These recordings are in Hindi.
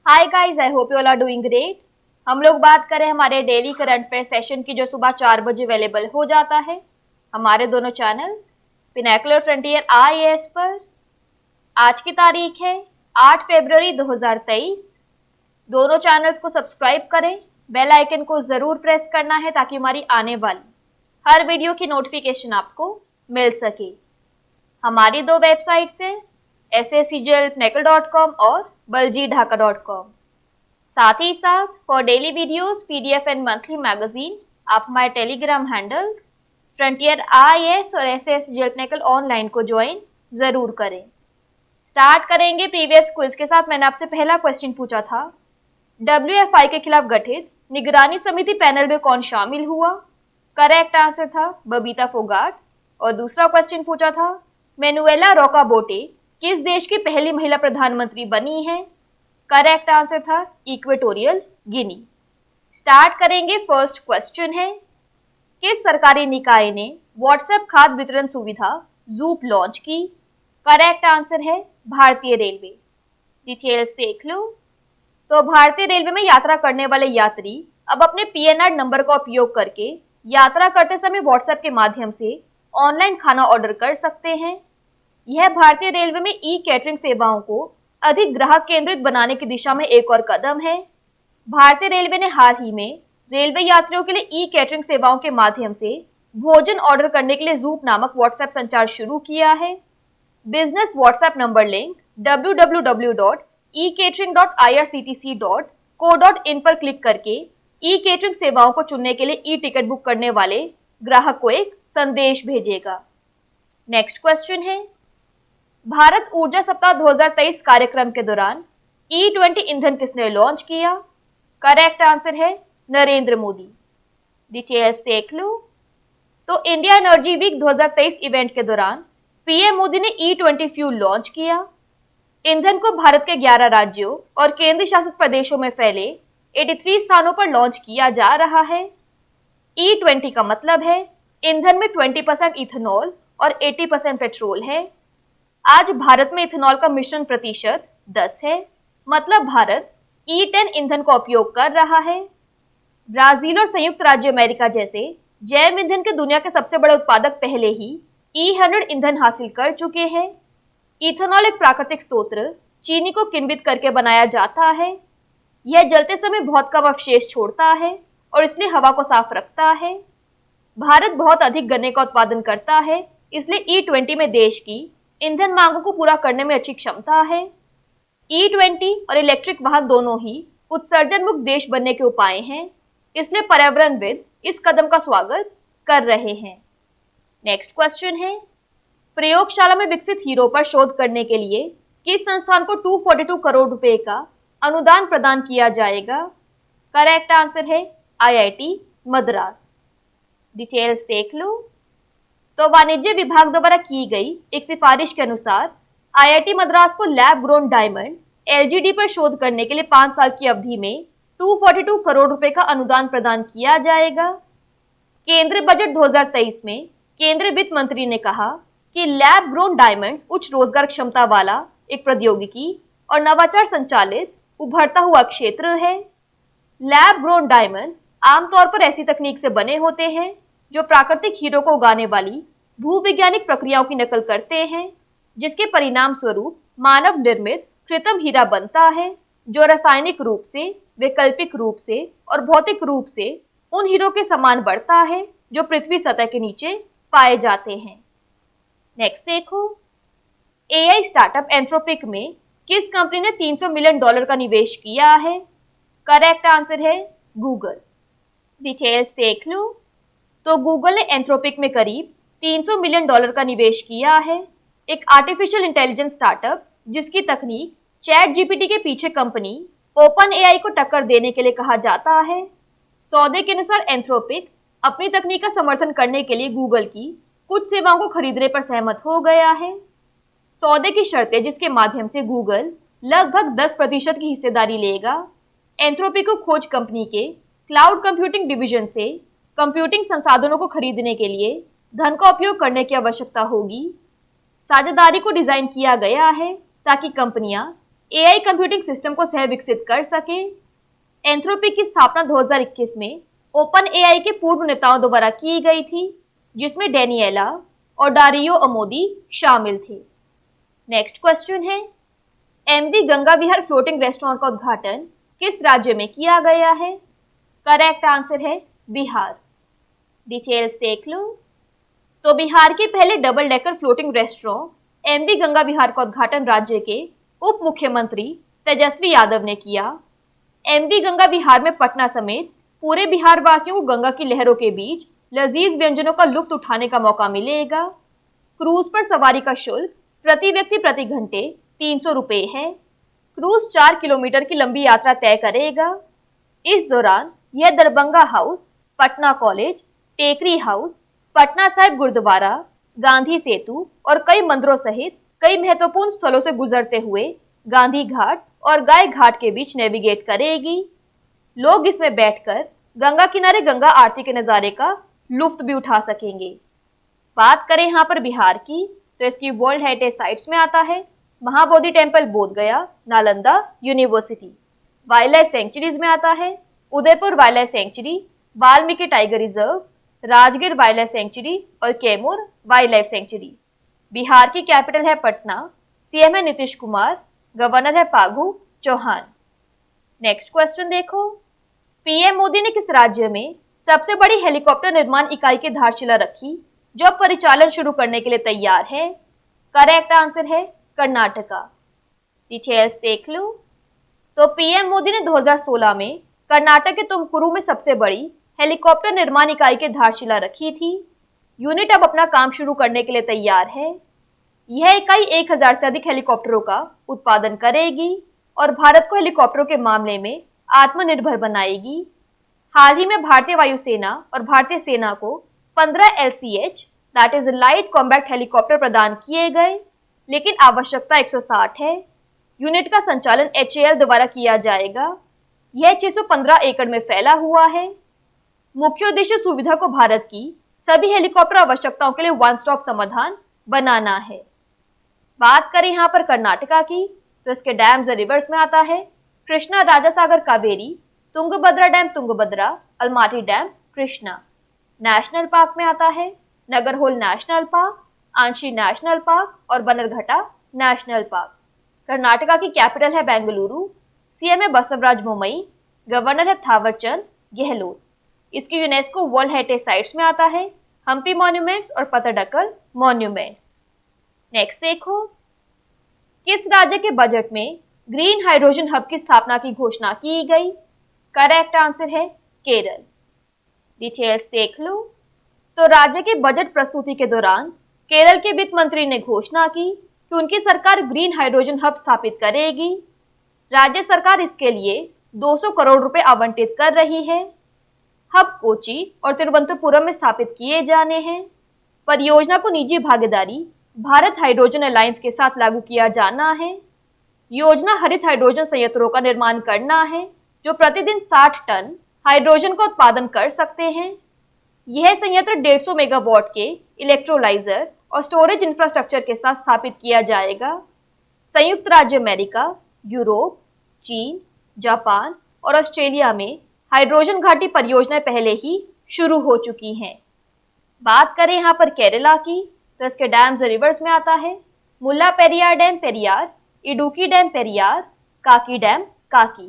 Hi guys, I hope you all are doing great. हम लोग बात करें हमारे डेली करंट अफेयर सेशन की, जो सुबह 4 बजे अवेलेबल हो जाता है हमारे दोनों चैनल्स पिनाकुलर फ्रंटियर आईएएस पर। आज की तारीख है 8 फरवरी 2023। दोनों चैनल्स को सब्सक्राइब करें, बेल आइकन को जरूर प्रेस करना है ताकि हमारी आने वाली हर वीडियो की नोटिफिकेशन आपको मिल सके। हमारी दो वेबसाइट्स हैं sscglpnekal.com और baljeetdhaka.com। साथ ही साथ for daily videos, PDF and monthly magazine आप हमारे टेलीग्राम हैंडल्स फ्रंटियर आईएएस और SSCGL ऑनलाइन को ज्वाइन जरूर करें। स्टार्ट करेंगे प्रीवियस क्विज के साथ। मैंने आपसे पहला क्वेश्चन पूछा था, WFI के खिलाफ गठित निगरानी समिति पैनल में कौन शामिल हुआ? करेक्ट आंसर था बबीता फोगाट। और दूसरा क्वेश्चन पूछा था, मैनुएला रोका बोटे किस देश की पहली महिला प्रधानमंत्री बनी है? करेक्ट आंसर था इक्वेटोरियल गिनी। स्टार्ट करेंगे। फर्स्ट क्वेश्चन है, किस सरकारी निकाय ने व्हाट्सएप खाद्य वितरण सुविधा जूप लॉन्च की? करेक्ट आंसर है भारतीय रेलवे। डिटेल्स देख लो। तो भारतीय रेलवे में यात्रा करने वाले यात्री अब अपने पीएनआर नंबर का उपयोग करके यात्रा करते समय व्हाट्सएप के माध्यम से ऑनलाइन खाना ऑर्डर कर सकते हैं। यह भारतीय रेलवे में ई कैटरिंग सेवाओं को अधिक ग्राहक केंद्रित बनाने की दिशा में एक और कदम है। भारतीय रेलवे ने हाल ही में रेलवे यात्रियों के लिए ई कैटरिंग सेवाओं के माध्यम से भोजन ऑर्डर करने के लिए जूप नामक व्हाट्सएप संचार शुरू किया है। Business WhatsApp number link www.ecatering.irctc.co.in पर क्लिक करके ई कैटरिंग सेवाओं को चुनने के लिए ई टिकट बुक करने वाले ग्राहक को एक संदेश भेजेगा। नेक्स्ट क्वेश्चन है, भारत ऊर्जा सप्ताह 2023 कार्यक्रम के दौरान E20 ईंधन किसने लॉन्च किया? करेक्ट आंसर है नरेंद्र मोदी। डिटेल्स देख लो। तो इंडिया एनर्जी वीक 2023 इवेंट के दौरान पीएम मोदी ने E20 फ्यूल लॉन्च किया। ईंधन को भारत के 11 राज्यों और केंद्र शासित प्रदेशों में फैले 83 स्थानों पर लॉन्च किया जा रहा है। E20 का मतलब है ईंधन में 20% इथेनॉल और 80% पेट्रोल है। आज भारत में इथेनॉल का मिश्रण प्रतिशत 10 है, मतलब भारत E10 ईंधन का उपयोग कर रहा है। ब्राजील और संयुक्त राज्य अमेरिका जैसे जैव ईंधन के दुनिया के सबसे बड़े उत्पादक पहले ही E100 ईंधन हासिल कर चुके हैं। इथेनॉल एक प्राकृतिक स्रोत चीनी को किण्वित करके बनाया जाता है। यह जलते समय बहुत कम अवशेष छोड़ता है और इसलिए हवा को साफ रखता है। भारत बहुत अधिक गन्ने का उत्पादन करता है, इसलिए E20 में देश की ईंधन मांगों को पूरा करने में अच्छी क्षमता है। E20 और इलेक्ट्रिक वाहन दोनों ही उत्सर्जन मुक्त देश बनने के उपाय हैं, इसलिए पर्यावरणविद इस कदम का स्वागत कर रहे हैं। नेक्स्ट क्वेश्चन है, प्रयोगशाला में विकसित हीरो पर शोध करने के लिए किस संस्थान को 242 करोड़ रुपए का अनुदान प्रदान किया जाएगा? करेक्ट आंसर है IIT मद्रास। डिटेल्स देख लो। तो वाणिज्य विभाग द्वारा की गई एक सिफारिश के अनुसार IIT मद्रास को लैब ग्रोन डायमंड LGD पर शोध करने के लिए 5 साल की अवधि में 242 करोड़ रुपए का अनुदान प्रदान किया जाएगा। केंद्रीय बजट 2023 में केंद्रीय वित्त मंत्री ने कहा कि लैब ग्रोन डायमंड्स उच्च रोजगार क्षमता वाला एक प्रौद्योगिकी और नवाचार संचालित उभरता हुआ क्षेत्र है। लैब ग्रोन डायमंड्स आमतौर पर ऐसी तकनीक से बने होते हैं जो प्राकृतिक हीरो को उगाने वाली भूवैज्ञानिक प्रक्रियाओं की नकल करते हैं, जिसके परिणाम स्वरूप मानव निर्मित कृत्रिम हीरा बनता है, जो रासायनिक रूप से, वैकल्पिक रूप से और भौतिक रूप से उन हीरो के समान बढ़ता है जो पृथ्वी सतह के नीचे पाए जाते हैं। नेक्स्ट देखो, AI स्टार्टअप एंथ्रोपिक में किस कंपनी ने $300 मिलियन का निवेश किया है? करेक्ट आंसर है गूगल। डिटेल्स देख लो। तो गूगल ने एंथ्रोपिक में करीब $300 मिलियन का निवेश किया है, एक आर्टिफिशियल इंटेलिजेंस स्टार्टअप जिसकी तकनीक चैट जीपीटी के पीछे कंपनी ओपन AI को टक्कर देने के लिए कहा जाता है। सौदे के अनुसार एंथ्रोपिक अपनी तकनीक का समर्थन करने के लिए गूगल की कुछ सेवाओं को खरीदने पर सहमत हो गया है। सौदे की शर्तें जिसके माध्यम से गूगल लगभग 10% की हिस्सेदारी लेगा। एंथ्रोपिक को खोज कंपनी के क्लाउड कंप्यूटिंग डिवीजन से कंप्यूटिंग संसाधनों को खरीदने के लिए धन का उपयोग करने की आवश्यकता होगी। साझेदारी को डिजाइन किया गया है ताकि कंपनियां एआई कंप्यूटिंग सिस्टम को सह विकसित कर सके। एंथ्रोपी की स्थापना 2021 में ओपन एआई के पूर्व नेताओं द्वारा की गई थी, जिसमें डेनिएला और डारियो अमोदी शामिल थे। नेक्स्ट क्वेश्चन है, एमवी गंगा विहार फ्लोटिंग रेस्टोरेंट का उद्घाटन किस राज्य में किया गया है? करेक्ट आंसर है बिहार। डिटेल्स देख लो। तो बिहार के पहले double decker floating restaurant MV Ganga Vihar का उद्घाटन राज्य के उप मुख्यमंत्री तेजस्वी यादव ने किया। एमवी गंगा विहार में पटना समेत पूरे बिहार वासियों को गंगा की लहरों के बीच लजीज व्यंजनों का लुत्फ उठाने का मौका मिलेगा। क्रूज पर सवारी का शुल्क प्रति व्यक्ति प्रति घंटे 300 रुपए है। क्रूज 4 किलोमीटर की लंबी यात्रा तय करेगा। इस दौरान यह दरभंगा हाउस, पटना कॉलेज, टेकरी हाउस, पटना साहिब गुरुद्वारा, गांधी सेतु और कई मंदिरों सहित कई महत्वपूर्ण स्थलों से गुजरते हुए गांधी घाट और गाय घाट के बीच नेविगेट करेगी। लोग इसमें बैठकर गंगा किनारे गंगा आरती के नजारे का लुत्फ भी उठा सकेंगे। बात करें यहाँ पर बिहार की, तो इसकी वर्ल्ड हेरिटेज साइट्स में आता है Mahabodhi temple Bodhgaya, Nalanda university. Wildlife sanctuaries में आता है Udaypur wildlife sanctuary, Valmiki tiger reserve, Rajgir wildlife sanctuary और Kaimur wildlife sanctuary. Bihar की कैपिटल है पटना, सीएम है नीतीश कुमार, गवर्नर है फागू चौहान। नेक्स्ट क्वेश्चन देखो, पीएम मोदी ने किस राज्य में सबसे बड़ी हेलीकॉप्टर निर्माण इकाई की आधारशिला रखी जो परिचालन शुरू करने के लिए तैयार है? करेक्ट आंसर है कर्नाटका। डिटेल्स देख लो। तो पीएम मोदी ने 2016 में कर्नाटक के तुमकुरू में सबसे बड़ी हेलीकॉप्टर निर्माण इकाई की आधारशिला रखी थी। यूनिट अब अपना काम शुरू करने के लिए तैयार है। यह इकाई 1000 से अधिक हेलीकॉप्टरों का उत्पादन करेगी और भारत को हेलीकॉप्टरों के मामले में आत्मनिर्भर बनाएगी। हाल ही में भारतीय वायुसेना और भारतीय सेना को 15 LCH that is light combat helicopter प्रदान किए गए, लेकिन आवश्यकता 160 है। यूनिट का संचालन HAL द्वारा किया जाएगा। यह 615 एकड़ में फैला हुआ है। मुख्य उद्देश्य सुविधा को भारत की सभी हेलीकॉप्टर आवश्यकताओं के लिए वन स्टॉप समाधान बनाना है। बात करें यहाँ पर कर्नाटका की, तो इसके डैम्स और रिवर्स में आता है Krishna Raja Sagar Kaveri, Tungabhadra dam Tungabhadra, Almatti dam Krishna. National park में आता है Nagarhole national park, Anshi national park और बनरघट्टा नेशनल पार्क। कर्नाटका की कैपिटल है बेंगलुरु, सीएम है बसवराज बोम्मई, गवर्नर है थावरचंद गहलोत। इसकी यूनेस्को वर्ल्ड हेरिटेज साइट्स में आता है हम्पी मॉन्यूमेंट्स और पतडकल मॉन्यूमेंट्स। नेक्स्ट देखो, किस राज्य के बजट में ग्रीन हाइड्रोजन हब की स्थापना की घोषणा की गई? करेक्ट आंसर है केरल। डिटेल्स देख लो। तो राज्य के बजट प्रस्तुति के दौरान केरल के वित्त मंत्री ने घोषणा की कि उनकी सरकार ग्रीन हाइड्रोजन हब स्थापित करेगी। राज्य सरकार इसके लिए 200 करोड़ रुपए आवंटित कर रही है। हब कोची और तिरुवनंतपुरम में स्थापित किए जाने हैं। परियोजना को निजी भागीदारी भारत हाइड्रोजन अलायंस के साथ लागू किया जाना है। योजना हरित हाइड्रोजन संयंत्रों का निर्माण करना है जो प्रतिदिन 60 टन हाइड्रोजन का उत्पादन कर सकते हैं। यह संयंत्र 150 मेगावाट के इलेक्ट्रोलाइजर और स्टोरेज इंफ्रास्ट्रक्चर के साथ स्थापित किया जाएगा। संयुक्त राज्य अमेरिका, यूरोप, चीन, जापान और ऑस्ट्रेलिया में हाइड्रोजन घाटी परियोजनाएं पहले ही शुरू हो चुकी हैं। बात करें यहाँ पर केरला की, तो इसके डैम्स और रिवर्स में आता है Mulla Periyar dam Periyar, Idukki dam Periyar, Kakki dam Kakki.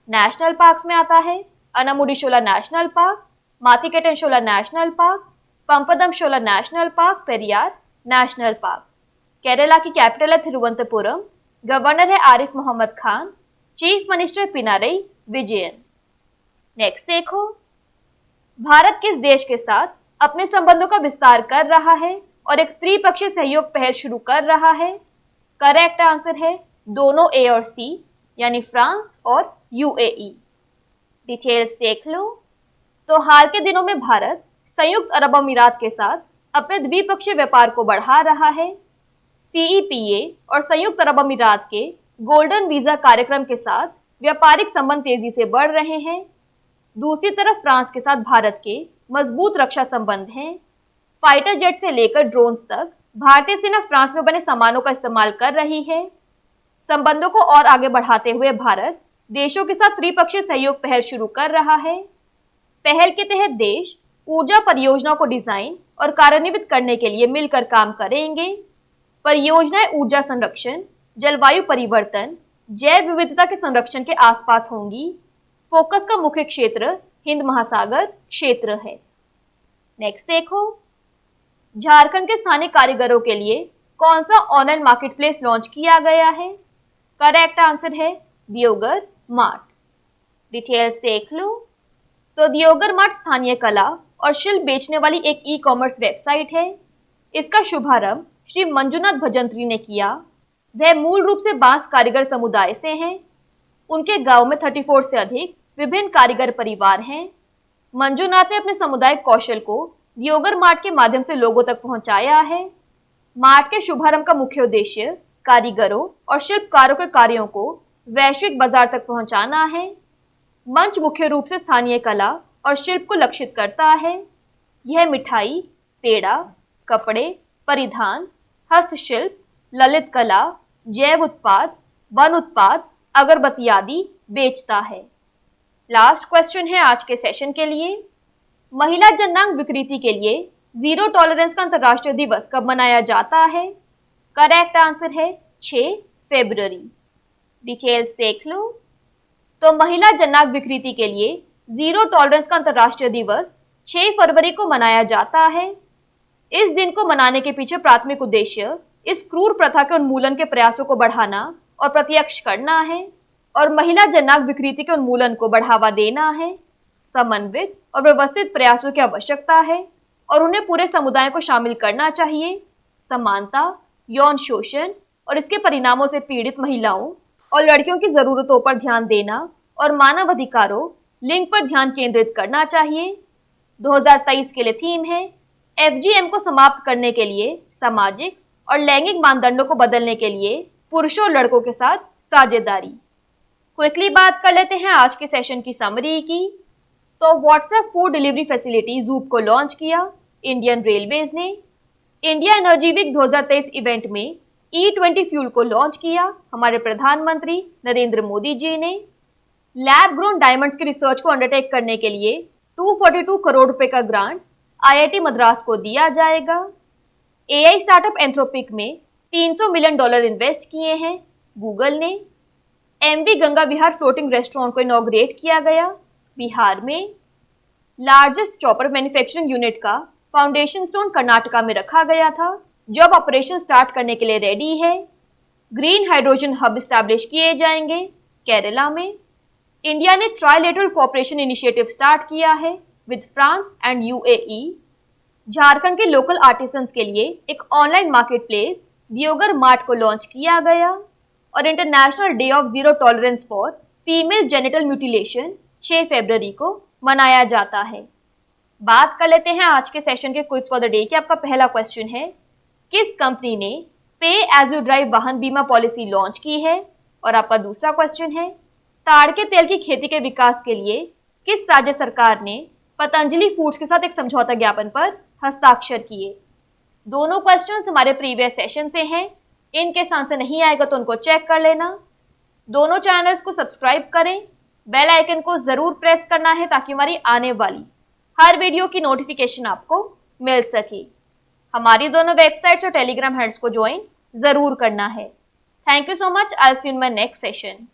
National parks में आता है Anamudishola national park, Mathikettanshola national park, Pampadumshola national park, Periyar national park. Kerala की कैपिटल है तिरुवनंतपुरम, गवर्नर है Arif Mohammad Khan, chief minister Pinarayi Vijayan. Next देखो, भारत किस देश के साथ अपने संबंधों का विस्तार कर रहा है और एक त्रिपक्षीय सहयोग पहल शुरू कर रहा है? करेक्ट आंसर है दोनों A और C, यानी फ्रांस और UAE। डिटेल्स देख लो। तो हाल के दिनों में भारत संयुक्त अरब अमीरात के साथ अपने द्विपक्षीय व्यापार को बढ़ा रहा है। CEPA और संयुक्त अरब अमीरात के गोल्डन वीजा कार्यक्रम के साथ व्यापारिक संबंध तेजी से बढ़ रहे हैं। दूसरी तरफ फ्रांस के साथ भारत के मजबूत रक्षा संबंध हैं। फाइटर जेट से लेकर ड्रोन्स तक भारतीय सेना फ्रांस में बने सामानों का इस्तेमाल कर रही है। संबंधों को और आगे बढ़ाते हुए भारत देशों के साथ त्रिपक्षीय सहयोग पहल शुरू कर रहा है। पहल के तहत देश ऊर्जा परियोजनाओं को डिजाइन और कार्यान्वित करने के लिए मिलकर काम करेंगे। परियोजनाएं ऊर्जा संरक्षण, जलवायु परिवर्तन, जैव विविधता के संरक्षण के आसपास होंगी। फोकस का मुख्य क्षेत्र हिंद महासागर क्षेत्र है। नेक्स्ट देखो, झारखंड के स्थानीय कारीगरों के लिए कौन सा ऑनलाइन मार्केटप्लेस लॉन्च किया गया है? करेक्ट आंसर है दियोगर मार्ट। डिटेल्स देख लो। तो दियोगर मार्ट स्थानीय कला और शिल्प बेचने वाली एक ई कॉमर्स वेबसाइट है। इसका शुभारंभ श्री मंजुनाथ भजंत्री ने किया। वह मूल रूप से बांस कारीगर समुदाय से हैं। उनके गांव में 34 से अधिक विभिन्न कारीगर परिवार हैं। मंजुनाथ ने अपने सामुदायिक कौशल को दियोगर मार्ट के माध्यम से लोगों तक पहुंचाया है। मार्ट के शुभारंभ का मुख्य उद्देश्य कारीगरों और शिल्पकारों के कार्यों को वैश्विक बाजार तक पहुंचाना है। मंच मुख्य रूप से स्थानीय कला और शिल्प को लक्षित करता है। यह मिठाई, पेड़ा, कपड़े, परिधान, हस्तशिल्प, ललित कला, जैव उत्पाद, वन उत्पाद, अगरबत्ती आदि बेचता है। लास्ट क्वेश्चन है आज के सेशन के लिए। महिला जननांग विकृति के लिए जीरो टॉलरेंस का अंतर्राष्ट्रीय दिवस कब मनाया जाता है? करेक्ट आंसर है 6 फरवरी। डिटेल्स देख लो। तो महिला जननांग विकृति के लिए जीरो टॉलरेंस का अंतर्राष्ट्रीय दिवस 6 फरवरी को मनाया जाता है। इस दिन को मनाने के पीछे प्राथमिक उद्देश्य इस क्रूर प्रथा के उन्मूलन के प्रयासों को बढ़ाना और प्रत्यक्ष करना है और महिला जननांग विकृति के उन्मूलन को बढ़ावा देना है। समन्वित और व्यवस्थित प्रयासों की आवश्यकता है और उन्हें पूरे समुदाय को शामिल करना चाहिए। समानता, यौन शोषण और इसके परिणामों से पीड़ित महिलाओं और लड़कियों की जरूरतों पर ध्यान देना और मानव अधिकारों, लिंग पर ध्यान केंद्रित करना चाहिए। 2023 के लिए थीम है FGM को समाप्त करने के लिए सामाजिक और लैंगिक मानदंडों को बदलने के लिए पुरुषों और लड़कों के साथ साझेदारी। क्विकली बात कर लेते हैं आज के सेशन की समरी की। तो WhatsApp food delivery facility Zoop को लॉन्च किया इंडियन रेलवेज ने। इंडिया एनर्जी वीक 2023 इवेंट में E20 फ्यूल को लॉन्च किया हमारे प्रधानमंत्री नरेंद्र मोदी जी ने। लैब ग्रोन डायमंड्स की रिसर्च को अंडरटेक करने के लिए 242 करोड़ रुपए का ग्रांट IIT मद्रास को दिया जाएगा। AI स्टार्टअप एंथ्रोपिक में $300 मिलियन इन्वेस्ट किए हैं गूगल ने। MV गंगा विहार फ्लोटिंग रेस्टोरेंट को इनॉग्रेट किया गया बिहार में। लार्जेस्ट चॉपर मैन्युफैक्चरिंग यूनिट का फाउंडेशन स्टोन कर्नाटका में रखा गया था, जो अब ऑपरेशन स्टार्ट करने के लिए रेडी है। ग्रीन हाइड्रोजन हब स्टैब्लिश किए जाएंगे केरला में। इंडिया ने ट्राइलेटरल कोऑपरेशन इनिशिएटिव स्टार्ट किया है with France and UAE। Jharkhand के लोकल आर्टिसंस के लिए एक ऑनलाइन मार्केट प्लेस दियोगर मार्ट को लॉन्च किया गया और international day of zero tolerance for female genital mutilation 6 फरवरी को मनाया जाता है। बात कर लेते हैं आज के सेशन के क्विज फॉर द डे की। आपका पहला क्वेश्चन है, किस कंपनी ने पे एज यू ड्राइव वाहन बीमा पॉलिसी लॉन्च की है? और आपका दूसरा क्वेश्चन है, ताड़ के तेल की खेती के विकास के लिए किस राज्य सरकार ने पतंजलि फूड्स के साथ एक समझौता ज्ञापन पर हस्ताक्षर किए? दोनों क्वेश्चंस हमारे प्रीवियस सेशन से हैं। इनके आंसर नहीं आएगा तो उनको चेक कर लेना। दोनों चैनल्स को सब्सक्राइब करें, बेल आइकन को जरूर प्रेस करना है ताकि हमारी आने वाली हर वीडियो की नोटिफिकेशन आपको मिल सके। हमारी दोनों वेबसाइट्स और टेलीग्राम हैंडल्स को ज्वाइन जरूर करना है। Thank you so much. I will see you in my next session.